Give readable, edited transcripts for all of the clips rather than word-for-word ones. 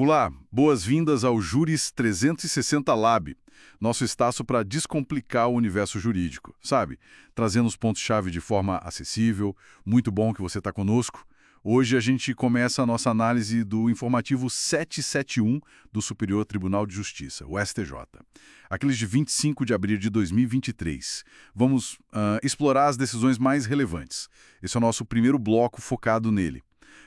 Olá, boas-vindas ao Juris 360 Lab, nosso espaço para descomplicar o universo jurídico, sabe? Trazendo os pontos-chave de forma acessível. Muito bom que você está conosco. Hoje a gente começa a nossa análise do informativo 771 do Superior Tribunal de Justiça, o STJ. Aqueles de 25 de abril de 2023. Vamos explorar as decisões mais relevantes. Esse é o nosso primeiro bloco focado nele.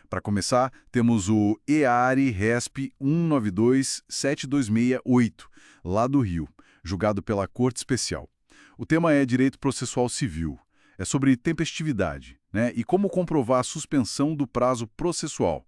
Para começar, temos o EARI-RESP 192-7268, lá do Rio, julgado pela Corte Especial. O tema é Direito Processual Civil. É sobre tempestividade, né? E como comprovar a suspensão do prazo processual.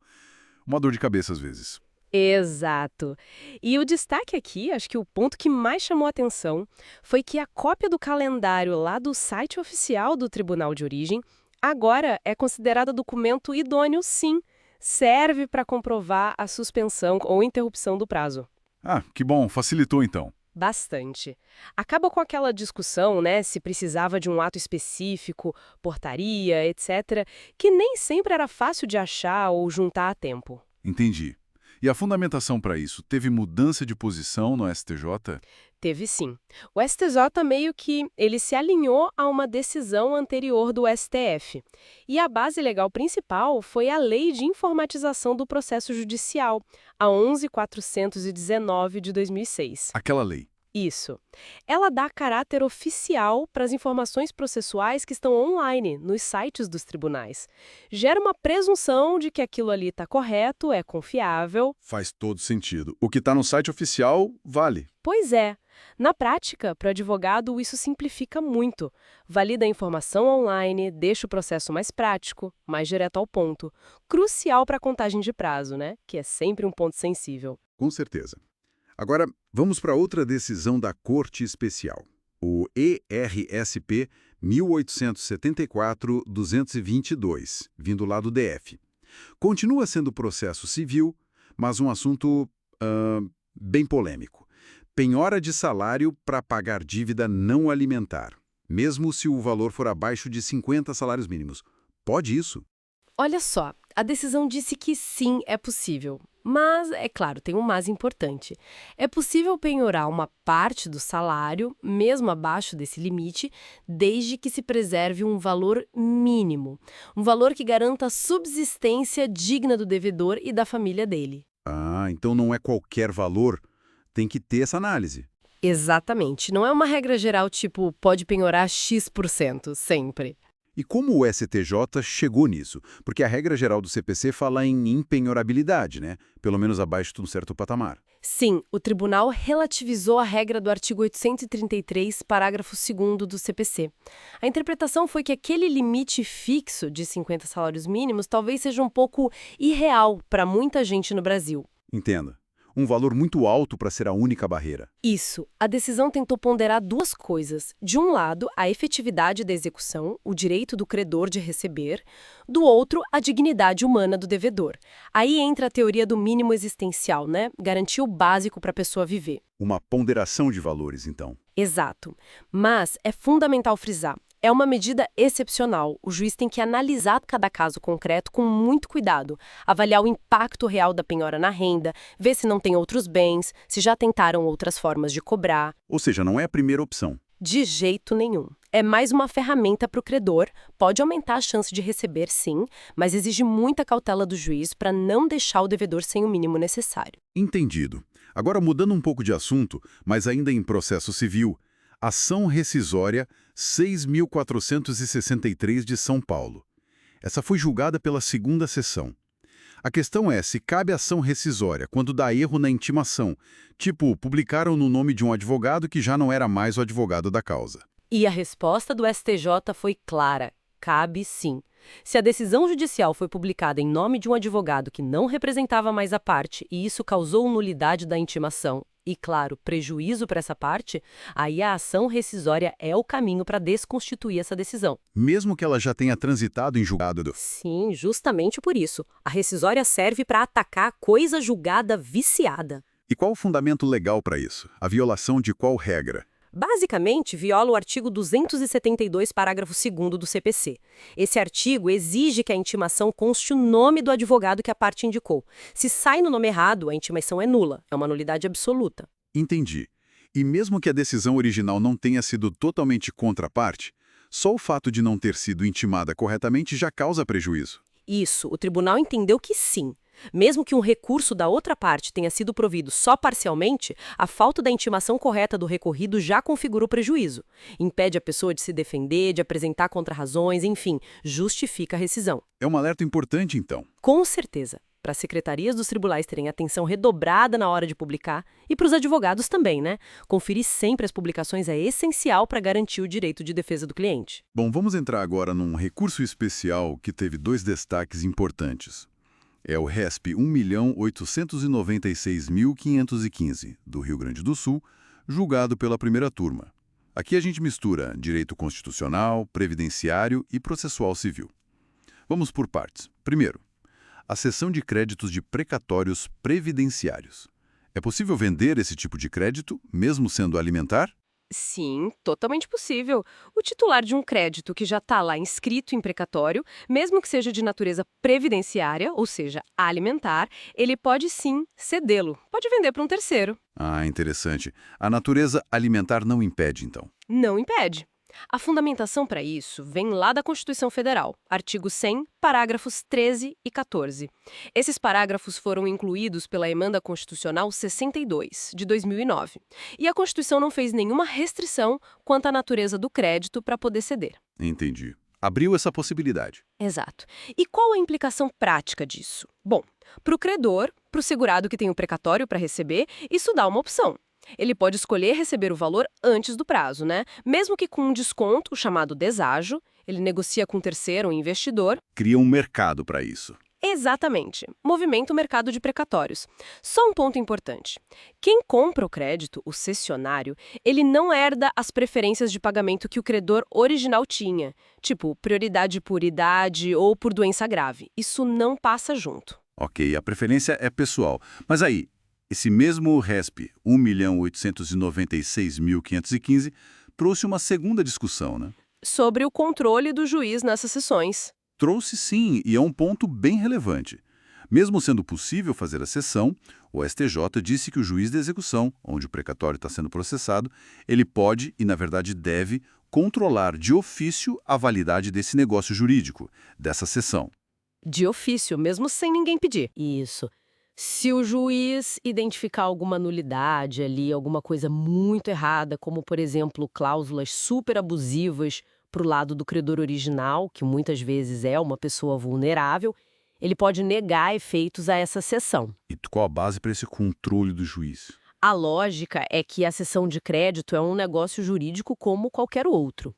Uma dor de cabeça, às vezes. Exato. E o destaque aqui, acho que o ponto que mais chamou a atenção, foi que a cópia do calendário lá do site oficial do Tribunal de Origem agora é considerada documento idôneo, sim. Serve para comprovar a suspensão ou interrupção do prazo. Ah, que bom, facilitou então. Bastante. Acaba com aquela discussão, né, se precisava de um ato específico, portaria, etc., que nem sempre era fácil de achar ou juntar a tempo. Entendi. E a fundamentação para isso? Teve mudança de posição no STJ? Teve sim. O STJ meio que ele se alinhou a uma decisão anterior do STF. E a base legal principal foi a Lei de Informatização do Processo Judicial, a 11.419 de 2006. Aquela lei. Isso. Ela dá caráter oficial para as informações processuais que estão online, nos sites dos tribunais. Gera uma presunção de que aquilo ali está correto, é confiável. Faz todo sentido. O que está no site oficial, vale. Pois é. Na prática, para o advogado, isso simplifica muito. Valida a informação online, deixa o processo mais prático, mais direto ao ponto. Crucial para a contagem de prazo, né? Que é sempre um ponto sensível. Com certeza. Agora, vamos para outra decisão da Corte Especial, o ERSP 1874-222, vindo lá do DF. Continua sendo processo civil, mas um assunto bem polêmico. Penhora de salário para pagar dívida não alimentar, mesmo se o valor for abaixo de 50 salários mínimos. Pode isso? Olha só, a decisão disse que sim, é possível. Mas, é claro, tem um mas importante. É possível penhorar uma parte do salário, mesmo abaixo desse limite, desde que se preserve um valor mínimo. Um valor que garanta a subsistência digna do devedor e da família dele. Ah, então não é qualquer valor. Tem que ter essa análise. Exatamente. Não é uma regra geral tipo, pode penhorar X%, sempre. E como o STJ chegou nisso? Porque a regra geral do CPC fala em impenhorabilidade, né? Pelo menos abaixo de um certo patamar. Sim, o tribunal relativizou a regra do artigo 833, parágrafo 2º do CPC. A interpretação foi que aquele limite fixo de 50 salários mínimos talvez seja um pouco irreal para muita gente no Brasil. Entenda. Um valor muito alto para ser a única barreira. Isso. A decisão tentou ponderar duas coisas. De um lado, a efetividade da execução, o direito do credor de receber. Do outro, a dignidade humana do devedor. Aí entra a teoria do mínimo existencial, né? Garantir o básico para a pessoa viver. Uma ponderação de valores, então. Exato. Mas é fundamental frisar. É uma medida excepcional. O juiz tem que analisar cada caso concreto com muito cuidado, avaliar o impacto real da penhora na renda, ver se não tem outros bens, se já tentaram outras formas de cobrar. Ou seja, não é a primeira opção. De jeito nenhum. É mais uma ferramenta para o credor, pode aumentar a chance de receber, sim, mas exige muita cautela do juiz para não deixar o devedor sem o mínimo necessário. Entendido. Agora, mudando um pouco de assunto, mas ainda em processo civil, ação rescisória 6.463 de São Paulo. Essa foi julgada pela segunda sessão. A questão é se cabe ação rescisória quando dá erro na intimação, tipo, publicaram no nome de um advogado que já não era mais o advogado da causa. E a resposta do STJ foi clara: cabe sim. Se a decisão judicial foi publicada em nome de um advogado que não representava mais a parte e isso causou nulidade da intimação e, claro, prejuízo para essa parte, aí a ação rescisória é o caminho para desconstituir essa decisão. Mesmo que ela já tenha transitado em julgado. Sim, justamente por isso. A rescisória serve para atacar a coisa julgada viciada. E qual o fundamento legal para isso? A violação de qual regra? Basicamente, viola o artigo 272, parágrafo 2º do CPC. Esse artigo exige que a intimação conste o nome do advogado que a parte indicou. Se sai no nome errado, a intimação é nula, é uma nulidade absoluta. Entendi. E mesmo que a decisão original não tenha sido totalmente contra a parte, só o fato de não ter sido intimada corretamente já causa prejuízo. Isso, o tribunal entendeu que sim. Mesmo que um recurso da outra parte tenha sido provido só parcialmente, a falta da intimação correta do recorrido já configura o prejuízo. Impede a pessoa de se defender, de apresentar contrarrazões, enfim, justifica a rescisão. É um alerta importante, então. Com certeza. Para as secretarias dos tribunais terem atenção redobrada na hora de publicar e para os advogados também, né? Conferir sempre as publicações é essencial para garantir o direito de defesa do cliente. Bom, vamos entrar agora num recurso especial que teve 2 destaques importantes. É o RESP 1.896.515, do Rio Grande do Sul, julgado pela primeira turma. Aqui a gente mistura direito constitucional, previdenciário e processual civil. Vamos por partes. Primeiro, a cessão de créditos de precatórios previdenciários. É possível vender esse tipo de crédito, mesmo sendo alimentar? Sim, totalmente possível. O titular de um crédito que já está lá inscrito em precatório, mesmo que seja de natureza previdenciária, ou seja, alimentar, ele pode sim cedê-lo, pode vender para um terceiro. Ah, interessante. A natureza alimentar não impede, então. Não impede. A fundamentação para isso vem lá da Constituição Federal, artigo 100, parágrafos 13 e 14. Esses parágrafos foram incluídos pela Emenda Constitucional 62, de 2009. E a Constituição não fez nenhuma restrição quanto à natureza do crédito para poder ceder. Entendi. Abriu essa possibilidade. Exato. E qual a implicação prática disso? Bom, para o credor, para o segurado que tem o precatório para receber, isso dá uma opção. Ele pode escolher receber o valor antes do prazo, né? Mesmo que com um desconto, o chamado deságio, ele negocia com um terceiro, um investidor. Cria um mercado para isso. Exatamente. Movimenta o mercado de precatórios. Só um ponto importante. Quem compra o crédito, o cessionário, ele não herda as preferências de pagamento que o credor original tinha, tipo prioridade por idade ou por doença grave. Isso não passa junto. Ok, a preferência é pessoal. Mas aí, esse mesmo RESP, 1.896.515, trouxe uma segunda discussão, né? Sobre o controle do juiz nessas sessões. Trouxe sim, e é um ponto bem relevante. Mesmo sendo possível fazer a cessão, o STJ disse que o juiz de execução, onde o precatório está sendo processado, ele pode, e na verdade deve, controlar de ofício a validade desse negócio jurídico, dessa cessão. De ofício, mesmo sem ninguém pedir. Isso. Se o juiz identificar alguma nulidade ali, alguma coisa muito errada, como, por exemplo, cláusulas super abusivas para o lado do credor original, que muitas vezes é uma pessoa vulnerável, ele pode negar efeitos a essa cessão. E qual a base para esse controle do juiz? A lógica é que a cessão de crédito é um negócio jurídico como qualquer outro.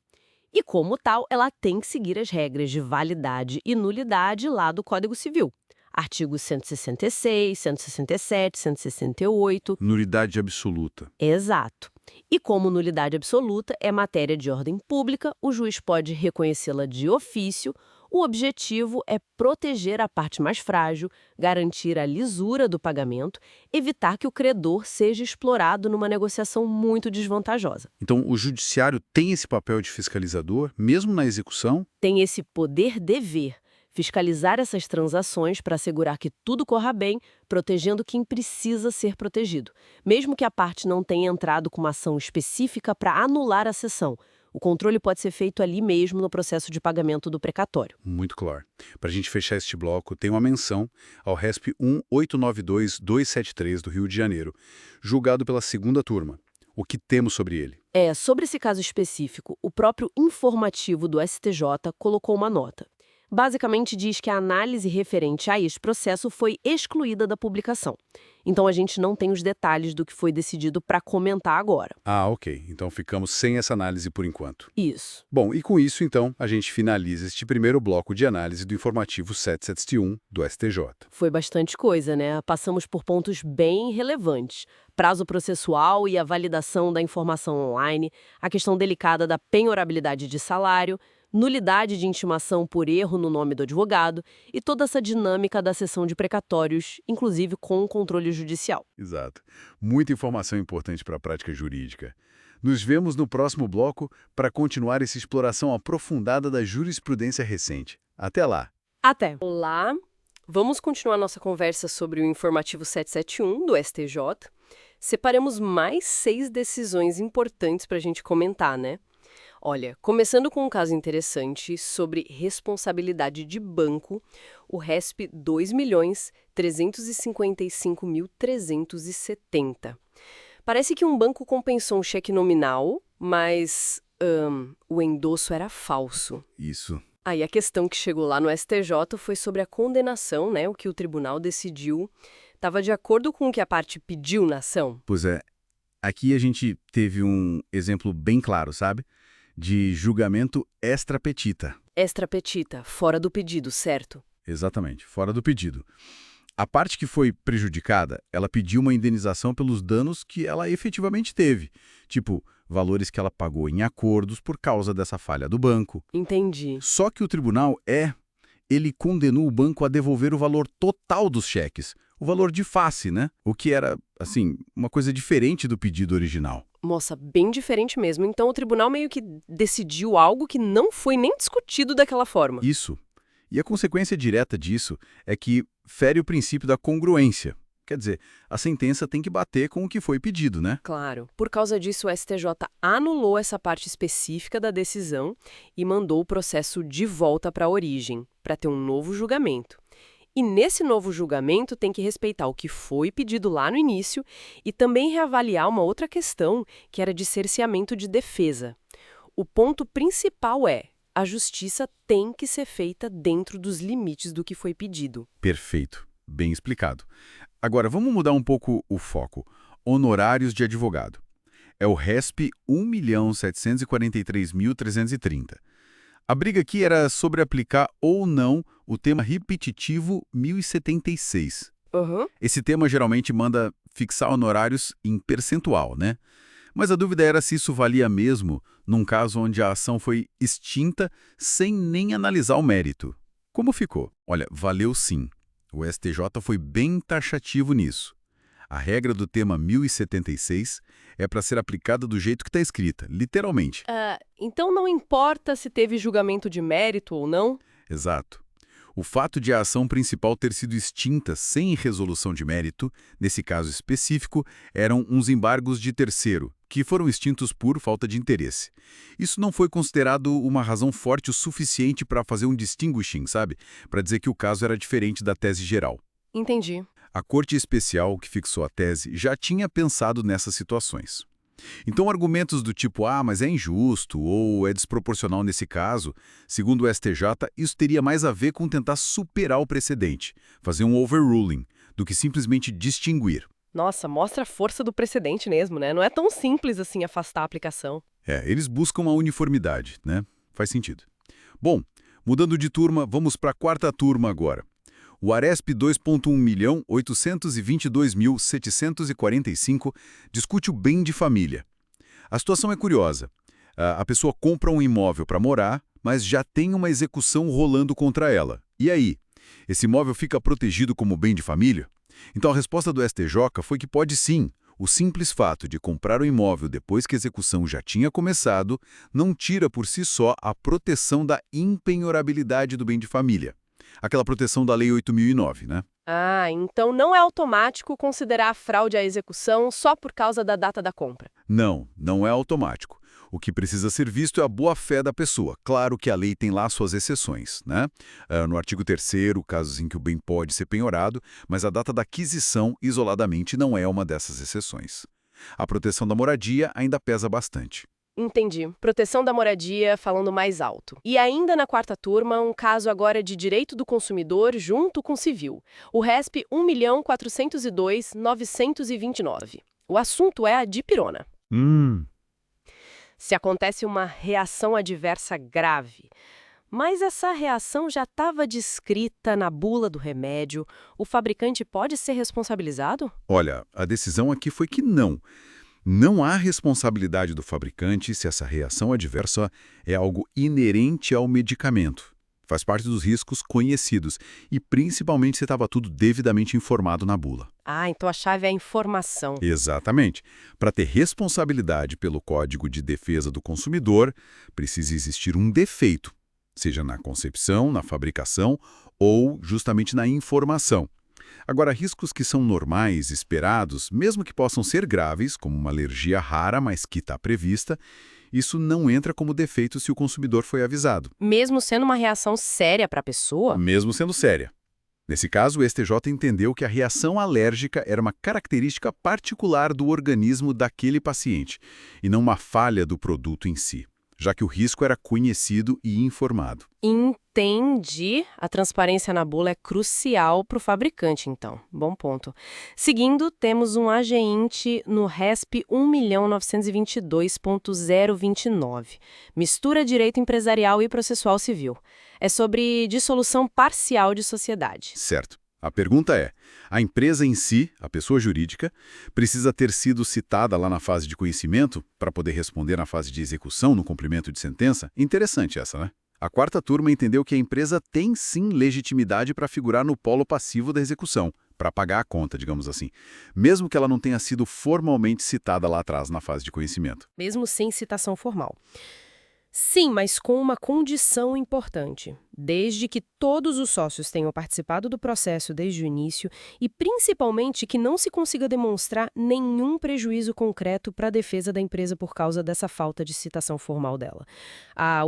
E, como tal, ela tem que seguir as regras de validade e nulidade lá do Código Civil. Artigos 166, 167, 168. Nulidade absoluta. Exato. E como nulidade absoluta é matéria de ordem pública, o juiz pode reconhecê-la de ofício. O objetivo é proteger a parte mais frágil, garantir a lisura do pagamento, evitar que o credor seja explorado numa negociação muito desvantajosa. Então, o judiciário tem esse papel de fiscalizador, mesmo na execução? Tem esse poder-dever. Fiscalizar essas transações para assegurar que tudo corra bem, protegendo quem precisa ser protegido. Mesmo que a parte não tenha entrado com uma ação específica para anular a cessão, o controle pode ser feito ali mesmo no processo de pagamento do precatório. Muito claro. Para a gente fechar este bloco, tem uma menção ao RESP 1.892.273 do Rio de Janeiro, julgado pela segunda turma. O que temos sobre ele? Sobre esse caso específico, o próprio informativo do STJ colocou uma nota. Basicamente diz que a análise referente a este processo foi excluída da publicação. Então a gente não tem os detalhes do que foi decidido para comentar agora. Ah, ok. Então ficamos sem essa análise por enquanto. Isso. Bom, e com isso, então, a gente finaliza este primeiro bloco de análise do informativo 771 do STJ. Foi bastante coisa, né? Passamos por pontos bem relevantes. Prazo processual e a validação da informação online, a questão delicada da penhorabilidade de salário, nulidade de intimação por erro no nome do advogado e toda essa dinâmica da cessão de precatórios, inclusive com o controle judicial. Exato. Muita informação importante para a prática jurídica. Nos vemos no próximo bloco para continuar essa exploração aprofundada da jurisprudência recente. Até lá! Até! Olá! Vamos continuar nossa conversa sobre o informativo 771 do STJ. Separamos mais 6 decisões importantes para a gente comentar, né? Olha, começando com um caso interessante sobre responsabilidade de banco, o RESP 2.355.370. Parece que um banco compensou um cheque nominal, mas o endosso era falso. Isso. Aí a questão que chegou lá no STJ foi sobre a condenação, né? O que o tribunal decidiu. Estava de acordo com o que a parte pediu na ação? Pois é, aqui a gente teve um exemplo bem claro, sabe? De julgamento extra petita. Extra petita, fora do pedido, certo? Exatamente, fora do pedido. A parte que foi prejudicada, ela pediu uma indenização pelos danos que ela efetivamente teve. Tipo, valores que ela pagou em acordos por causa dessa falha do banco. Entendi. Só que o tribunal ele condenou o banco a devolver o valor total dos cheques. O valor de face, né? O que era, assim, uma coisa diferente do pedido original. Nossa, bem diferente mesmo. Então o tribunal meio que decidiu algo que não foi nem discutido daquela forma. Isso. E a consequência direta disso é que fere o princípio da congruência. Quer dizer, a sentença tem que bater com o que foi pedido, né? Claro. Por causa disso, o STJ anulou essa parte específica da decisão e mandou o processo de volta para a origem, para ter um novo julgamento. E nesse novo julgamento tem que respeitar o que foi pedido lá no início e também reavaliar uma outra questão, que era de cerceamento de defesa. O ponto principal é: a justiça tem que ser feita dentro dos limites do que foi pedido. Perfeito. Bem explicado. Agora, vamos mudar um pouco o foco. Honorários de advogado. É o RESP 1.743.330. A briga aqui era sobre aplicar ou não o tema repetitivo 1076. Esse tema geralmente manda fixar honorários em percentual, né? Mas a dúvida era se isso valia mesmo num caso onde a ação foi extinta sem nem analisar o mérito. Como ficou? Olha, valeu sim. O STJ foi bem taxativo nisso. A regra do tema 1076 é para ser aplicada do jeito que está escrita, literalmente. Então não importa se teve julgamento de mérito ou não? Exato. O fato de a ação principal ter sido extinta sem resolução de mérito, nesse caso específico, eram uns embargos de terceiro, que foram extintos por falta de interesse. Isso não foi considerado uma razão forte o suficiente para fazer um distinguishing, sabe? Para dizer que o caso era diferente da tese geral. Entendi. A Corte Especial que fixou a tese já tinha pensado nessas situações. Então, argumentos do tipo, mas é injusto ou é desproporcional nesse caso, segundo o STJ, isso teria mais a ver com tentar superar o precedente, fazer um overruling, do que simplesmente distinguir. Nossa, mostra a força do precedente mesmo, né? Não é tão simples assim afastar a aplicação. Eles buscam a uniformidade, né? Faz sentido. Bom, mudando de turma, vamos para a quarta turma agora. O ARESP 2.1.822.745 discute o bem de família. A situação é curiosa. A pessoa compra um imóvel para morar, mas já tem uma execução rolando contra ela. E aí? Esse imóvel fica protegido como bem de família? Então a resposta do STJ foi que pode sim. O simples fato de comprar o imóvel depois que a execução já tinha começado não tira por si só a proteção da impenhorabilidade do bem de família. Aquela proteção da Lei 8.009, né? Então não é automático considerar a fraude à execução só por causa da data da compra. Não, não é automático. O que precisa ser visto é a boa-fé da pessoa. Claro que a lei tem lá suas exceções, né? No artigo 3º, casos em que o bem pode ser penhorado, mas a data da aquisição, isoladamente, não é uma dessas exceções. A proteção da moradia ainda pesa bastante. Entendi. Proteção da moradia falando mais alto. E ainda na quarta turma, um caso agora de direito do consumidor junto com civil. O RESP 1.402.929. O assunto é a dipirona. Se acontece uma reação adversa grave, mas essa reação já estava descrita na bula do remédio, o fabricante pode ser responsabilizado? Olha, a decisão aqui foi que não. Não há responsabilidade do fabricante se essa reação adversa é algo inerente ao medicamento. faz parte dos riscos conhecidos. E principalmente se estava tudo devidamente informado na bula. Ah, então a chave é a informação. Exatamente. Para ter responsabilidade pelo Código de Defesa do Consumidor, precisa existir um defeito, seja na concepção, na fabricação ou justamente na informação. Agora, riscos que são normais, esperados, mesmo que possam ser graves, como uma alergia rara, mas que está prevista, isso não entra como defeito se o consumidor foi avisado. Mesmo sendo uma reação séria para a pessoa? Mesmo sendo séria. Nesse caso, o STJ entendeu que a reação alérgica era uma característica particular do organismo daquele paciente, e não uma falha do produto em si, já que o risco era conhecido e informado. Entendi. A transparência na bula é crucial para o fabricante, então. Bom ponto. Seguindo, temos um agente no RESP 1.922.029. Mistura direito empresarial e processual civil. É sobre dissolução parcial de sociedade. Certo. A pergunta é, a empresa em si, a pessoa jurídica, precisa ter sido citada lá na fase de conhecimento para poder responder na fase de execução, no cumprimento de sentença? Interessante essa, né? A quarta turma entendeu que a empresa tem sim legitimidade para figurar no polo passivo da execução, para pagar a conta, digamos assim, mesmo que ela não tenha sido formalmente citada lá atrás na fase de conhecimento. Mesmo sem citação formal. Sim, mas com uma condição importante. Desde que todos os sócios tenham participado do processo desde o início e, principalmente, que não se consiga demonstrar nenhum prejuízo concreto para a defesa da empresa por causa dessa falta de citação formal dela.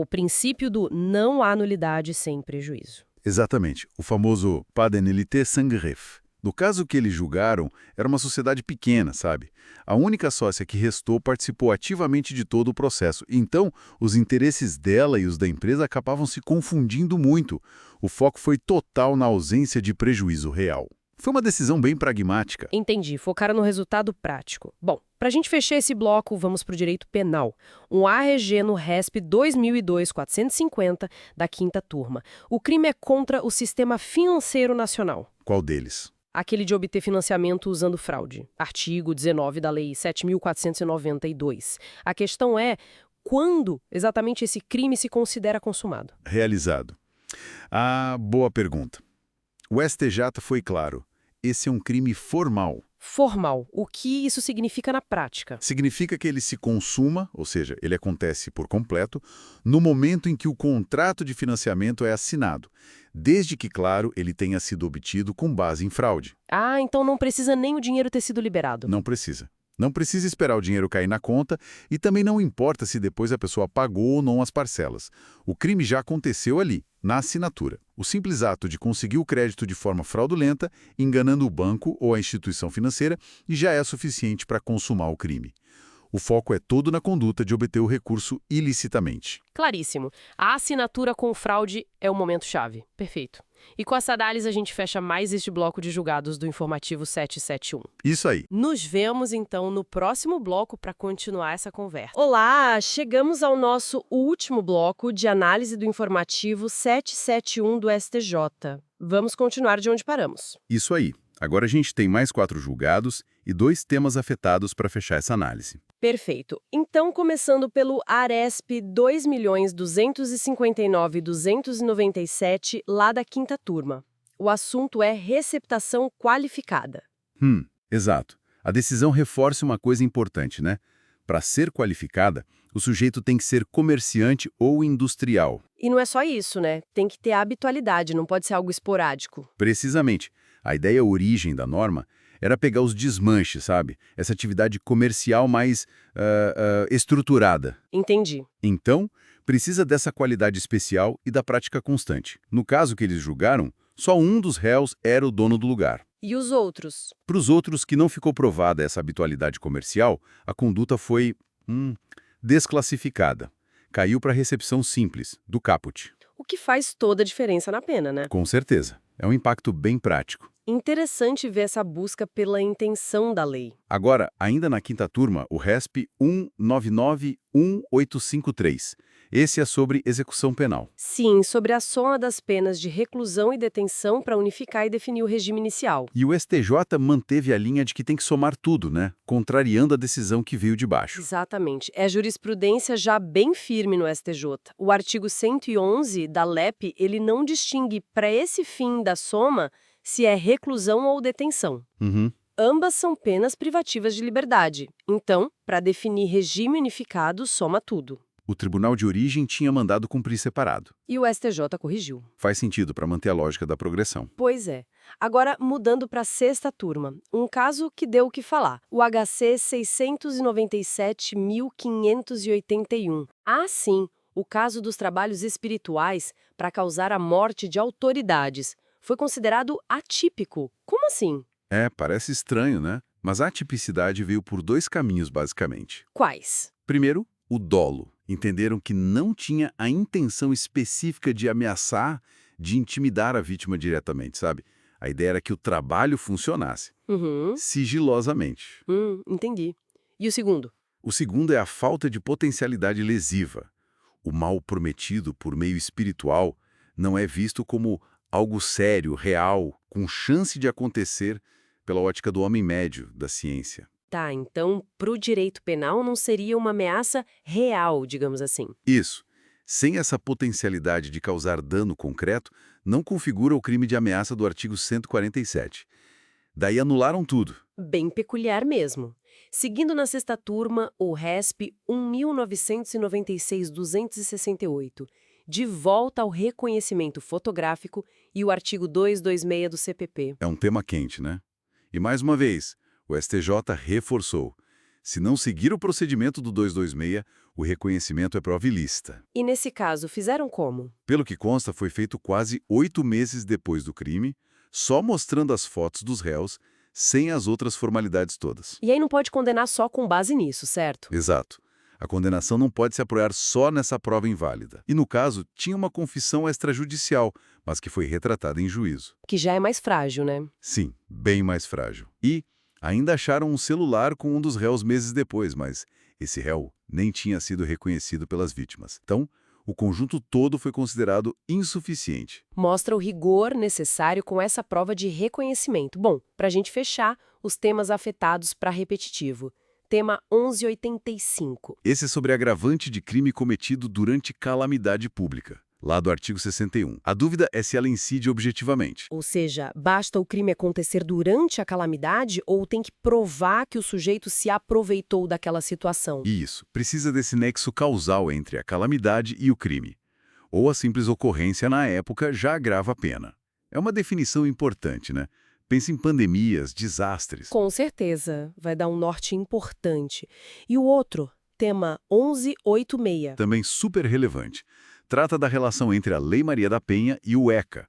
O princípio do não há nulidade sem prejuízo. Exatamente, o famoso pas de nullité sans greffe. No caso que eles julgaram, era uma sociedade pequena, sabe? A única sócia que restou participou ativamente de todo o processo. Então, os interesses dela e os da empresa acabavam se confundindo muito. O foco foi total na ausência de prejuízo real. Foi uma decisão bem pragmática. Entendi, focaram no resultado prático. Bom, para a gente fechar esse bloco, vamos para o direito penal. Um ARG no RESP 2002-450 da quinta turma. O crime é contra o sistema financeiro nacional. Qual deles? Aquele de obter financiamento usando fraude. Artigo 19 da Lei 7.492. A questão é, quando exatamente esse crime se considera consumado? Realizado. Boa pergunta. O STJ foi claro. Esse é um crime formal. Formal. O que isso significa na prática? Significa que ele se consuma, ou seja, ele acontece por completo, no momento em que o contrato de financiamento é assinado, desde que, claro, ele tenha sido obtido com base em fraude. Então não precisa nem o dinheiro ter sido liberado. Não precisa. Não precisa esperar o dinheiro cair na conta e também não importa se depois a pessoa pagou ou não as parcelas. O crime já aconteceu ali, na assinatura. O simples ato de conseguir o crédito de forma fraudulenta, enganando o banco ou a instituição financeira, e já é suficiente para consumar o crime. O foco é todo na conduta de obter o recurso ilicitamente. Claríssimo. A assinatura com fraude é o momento-chave. Perfeito. E com essa análise a gente fecha mais este bloco de julgados do Informativo 771. Isso aí. Nos vemos, então, no próximo bloco para continuar essa conversa. Olá! Chegamos ao nosso último bloco de análise do Informativo 771 do STJ. Vamos continuar de onde paramos. Isso aí. Agora a gente tem mais 4 julgados e 2 temas afetados para fechar essa análise. Perfeito. Então, começando pelo ARESP 2.259.297, lá da quinta turma. O assunto é receptação qualificada. Exato. A decisão reforça uma coisa importante, né? Para ser qualificada, o sujeito tem que ser comerciante ou industrial. E não é só isso, né? Tem que ter habitualidade, não pode ser algo esporádico. Precisamente. A ideia origem da norma era pegar os desmanches, sabe? Essa atividade comercial mais estruturada. Entendi. Então, precisa dessa qualidade especial e da prática constante. No caso que eles julgaram, só um dos réus era o dono do lugar. E os outros? Para os outros que não ficou provada essa habitualidade comercial, a conduta foi desclassificada. Caiu para a recepção simples, do caput. O que faz toda a diferença na pena, né? Com certeza. É um impacto bem prático. Interessante ver essa busca pela intenção da lei. Agora, ainda na quinta turma, o RESP 19918553. Esse é sobre execução penal. Sim, sobre a soma das penas de reclusão e detenção para unificar e definir o regime inicial. E o STJ manteve a linha de que tem que somar tudo, né? Contrariando a decisão que veio de baixo. Exatamente. É jurisprudência já bem firme no STJ. O artigo 111 da LEP, ele não distingue para esse fim da soma se é reclusão ou detenção. Uhum. Ambas são penas privativas de liberdade. Então, para definir regime unificado, soma tudo. O tribunal de origem tinha mandado cumprir separado. E o STJ corrigiu. Faz sentido para manter a lógica da progressão. Pois é. Agora, mudando para a sexta turma, um caso que deu o que falar. O HC 697.581. Ah, sim, o caso dos trabalhos espirituais para causar a morte de autoridades. Foi considerado atípico. Como assim? Parece estranho, né? Mas a atipicidade veio por dois caminhos, basicamente. Quais? Primeiro, o dolo. Entenderam que não tinha a intenção específica de ameaçar, de intimidar a vítima diretamente, sabe? A ideia era que o trabalho funcionasse, sigilosamente. Entendi. E o segundo? O segundo é a falta de potencialidade lesiva. O mal prometido por meio espiritual não é visto como algo sério, real, com chance de acontecer pela ótica do homem médio, da ciência. Tá, então, para o direito penal não seria uma ameaça real, digamos assim. Isso. Sem essa potencialidade de causar dano concreto, não configura o crime de ameaça do artigo 147. Daí anularam tudo. Bem peculiar mesmo. Seguindo na sexta turma, o RESP 1996-268, de volta ao reconhecimento fotográfico e o artigo 226 do CPP. É um tema quente, né? E mais uma vez, o STJ reforçou. Se não seguir o procedimento do 226, o reconhecimento é prova ilícita. E nesse caso, fizeram como? Pelo que consta, foi feito quase 8 meses depois do crime, só mostrando as fotos dos réus, sem as outras formalidades todas. E aí não pode condenar só com base nisso, certo? Exato. A condenação não pode se apoiar só nessa prova inválida. E no caso, tinha uma confissão extrajudicial, mas que foi retratada em juízo. Que já é mais frágil, né? Sim, bem mais frágil. E ainda acharam um celular com um dos réus meses depois, mas esse réu nem tinha sido reconhecido pelas vítimas. Então, o conjunto todo foi considerado insuficiente. Mostra o rigor necessário com essa prova de reconhecimento. Bom, para a gente fechar, os temas afetados para repetitivo. Tema 1185. Esse é sobre agravante de crime cometido durante calamidade pública, lá do artigo 61. A dúvida é se ela incide objetivamente. Ou seja, basta o crime acontecer durante a calamidade ou tem que provar que o sujeito se aproveitou daquela situação? Isso, precisa desse nexo causal entre a calamidade e o crime. Ou a simples ocorrência na época já agrava a pena. É uma definição importante, né? Pense em pandemias, desastres. Com certeza, vai dar um norte importante. E o outro, tema 1186. Também super relevante. Trata da relação entre a Lei Maria da Penha e o ECA,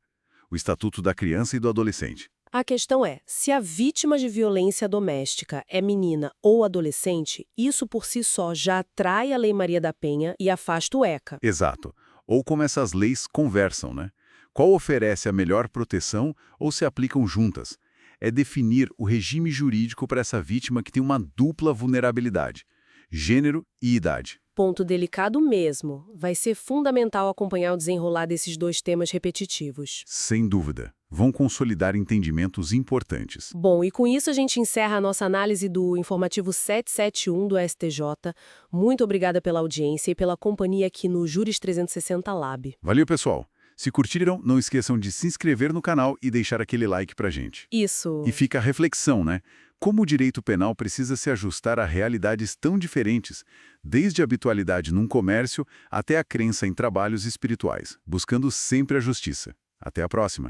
o Estatuto da Criança e do Adolescente. A questão é, se a vítima de violência doméstica é menina ou adolescente, isso por si só já atrai a Lei Maria da Penha e afasta o ECA. Exato. Ou como essas leis conversam, né? Qual oferece a melhor proteção ou se aplicam juntas? É definir o regime jurídico para essa vítima que tem uma dupla vulnerabilidade, gênero e idade. Ponto delicado mesmo. Vai ser fundamental acompanhar o desenrolar desses dois temas repetitivos. Sem dúvida. Vão consolidar entendimentos importantes. Bom, e com isso a gente encerra a nossa análise do informativo 771 do STJ. Muito obrigada pela audiência e pela companhia aqui no Juris 360 Lab. Valeu, pessoal! Se curtiram, não esqueçam de se inscrever no canal e deixar aquele like pra gente. Isso. E fica a reflexão, né? Como o direito penal precisa se ajustar a realidades tão diferentes, desde a habitualidade num comércio até a crença em trabalhos espirituais, buscando sempre a justiça. Até a próxima!